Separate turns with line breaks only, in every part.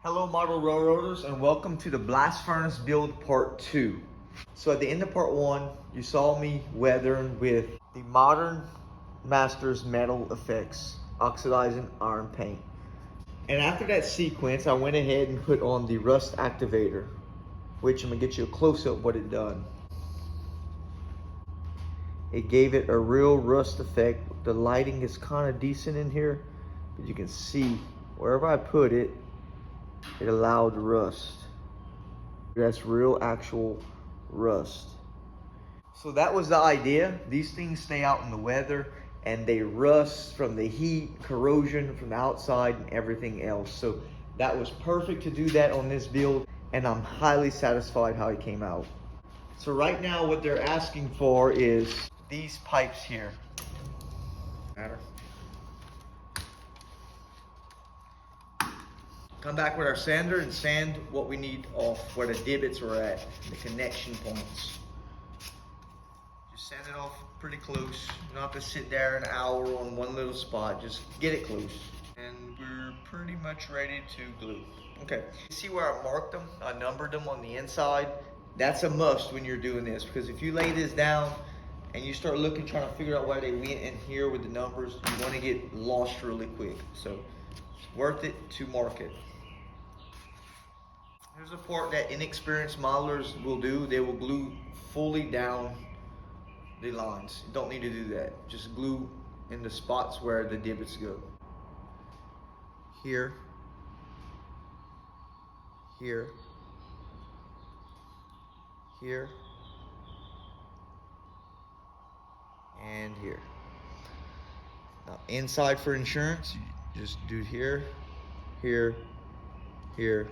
Hello model railroaders, and welcome to the blast furnace build part 2. So at the end of part 1, you saw me weathering with the modern Masters metal effects oxidizing iron paint. And after that sequence, I went ahead and put on the rust activator, which I'm gonna get you a close-up what it done. It gave it a real rust effect. The lighting is kind of decent in here, but you can see wherever I put it, it allowed rust. That's real actual rust. So that was the idea. These things stay out in the weather and they rust from the heat, corrosion from the outside, and everything else. So that was perfect to do that on this build, and I'm highly satisfied how it came out. So right now what they're asking for is these pipes here. Come back with our sander and sand what we need off where the divots are at, the connection points. Just sand it off pretty close. You don't have to sit there an hour on one little spot. Just get it close. And we're pretty much ready to glue. Okay, you see where I marked them? I numbered them on the inside. That's a must when you're doing this, because if you lay this down and you start looking, trying to figure out why they went in here with the numbers, you want to get lost really quick. So it's worth it to mark it. Here's a part that inexperienced modelers will do. They will glue fully down the lines. You don't need to do that. Just glue in the spots where the divots go. Here, here, here, and here. Now inside for insurance, you just do here, here, here,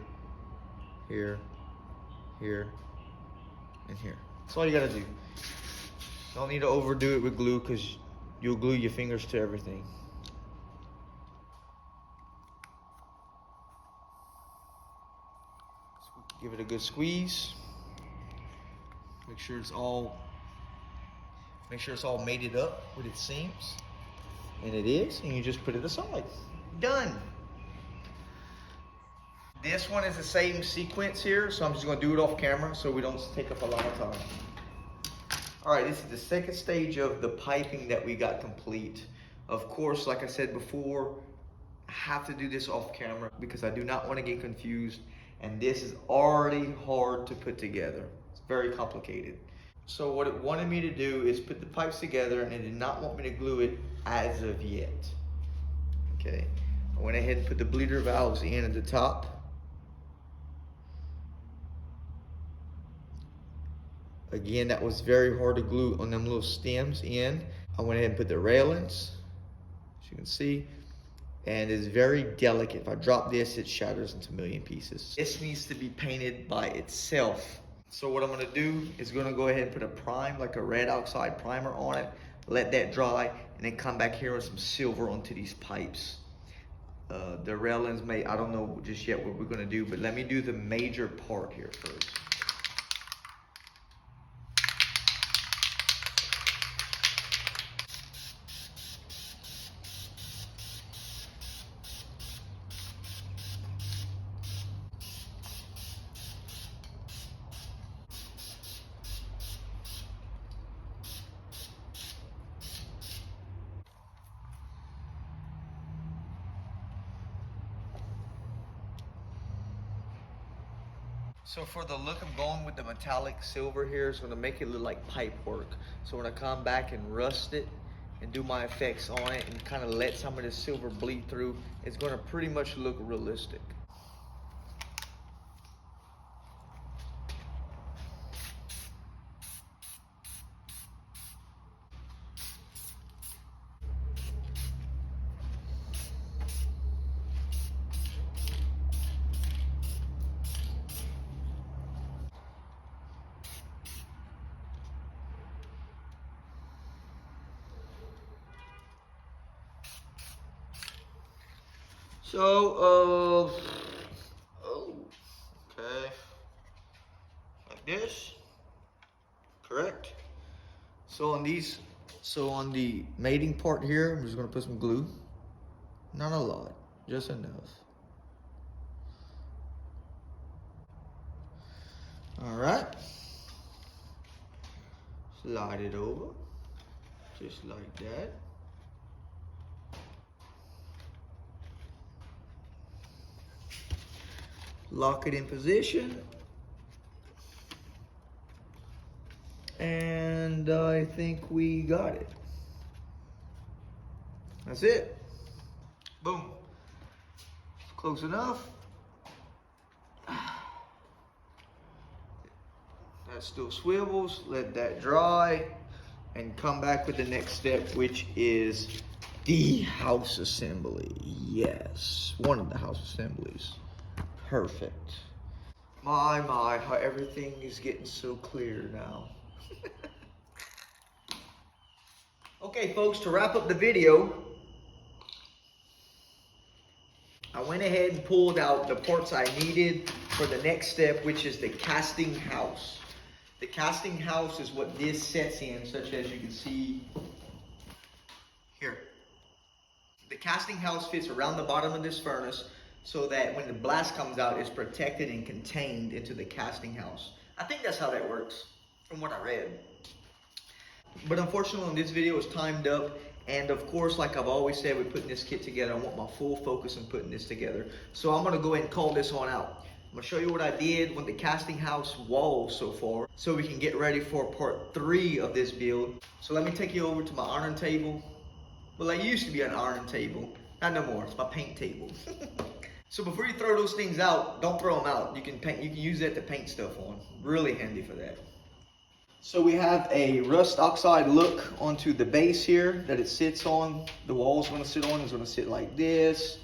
here, here, and here. That's all you gotta do. Don't need to overdo it with glue because you'll glue your fingers to everything. Give it a good squeeze. Make sure it's all mated up with its seams. And it is, and you just put it aside. Done. This one is the same sequence here, so I'm just gonna do it off camera so we don't take up a lot of time. All right, this is the second stage of the piping that we got complete. Of course, like I said before, I have to do this off camera because I do not want to get confused, and this is already hard to put together. It's very complicated. So what it wanted me to do is put the pipes together, and it did not want me to glue it as of yet. Okay, I went ahead and put the bleeder valves in at the top. Again, that was very hard to glue on them little stems in. I went ahead and put the railings, as you can see, and it's very delicate. If I drop this, it shatters into a million pieces. This needs to be painted by itself. So what I'm gonna do is gonna go ahead and put a prime, like a red oxide primer on it, let that dry, and then come back here with some silver onto these pipes. The railings I don't know just yet what we're gonna do, but let me do the major part here first. So for the look, I'm going with the metallic silver here. It's gonna make it look like pipe work. So when I come back and rust it and do my effects on it and kind of let some of this silver bleed through, it's gonna pretty much look realistic. So, okay, like this, correct? So on the mating part here, I'm just gonna put some glue. Not a lot, just enough. right. Slide it over, just like that. Lock it in position. And I think we got it. That's it. Boom. Close enough. That still swivels. Let that dry and come back with the next step, which is the house assembly. Yes, one of the house assemblies. Perfect. My, how everything is getting so clear now. Okay, folks, to wrap up the video, I went ahead and pulled out the parts I needed for the next step, which is the casting house. The casting house is what this sets in, such as you can see here. The casting house fits around the bottom of this furnace so that when the blast comes out, it's protected and contained into the casting house. I think that's how that works, from what I read. But unfortunately, this video is timed up. And of course, like I've always said, with putting this kit together, I want my full focus in putting this together. So I'm gonna go ahead and call this one out. I'm gonna show you what I did with the casting house wall so far, so we can get ready for part 3 of this build. So let me take you over to my iron table. Well, I used to be an iron table, not no more, it's my paint table. So before you throw those things out, don't throw them out. You can use that to paint stuff on. Really handy for that. So we have a rust oxide look onto the base here that it sits on. The wall's gonna sit on, it's gonna sit like this,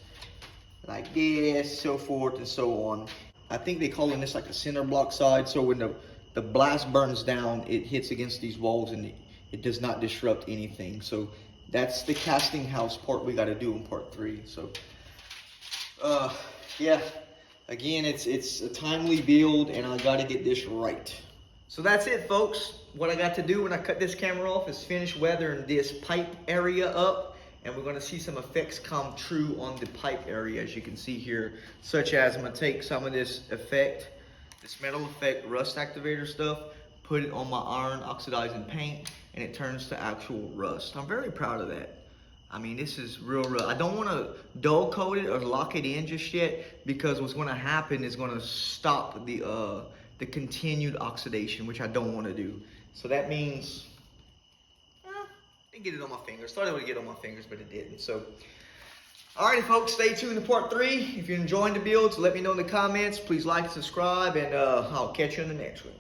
so forth and so on. I think they call this like a center block side, so when the blast burns down, it hits against these walls and it does not disrupt anything. So that's the casting house part we gotta do in part 3. So, yeah, again, it's a timely build and I gotta get this right. So that's it, folks. What I got to do when I cut this camera off is finish weathering this pipe area up, and we're going to see some effects come true on the pipe area, as you can see here, such as I'm going to take some of this effect, this metal effect rust activator stuff, put it on my iron oxidizing paint, and it turns to actual rust. I'm very proud of that. I mean, this is real. I don't want to dull coat it or lock it in just yet, because what's going to happen is going to stop the continued oxidation, which I don't want to do. So that means, I didn't get it on my fingers. Thought it would get on my fingers, but it didn't. So, alrighty, folks, stay tuned to part 3. If you're enjoying the builds, let me know in the comments. Please like, subscribe, and I'll catch you in the next one.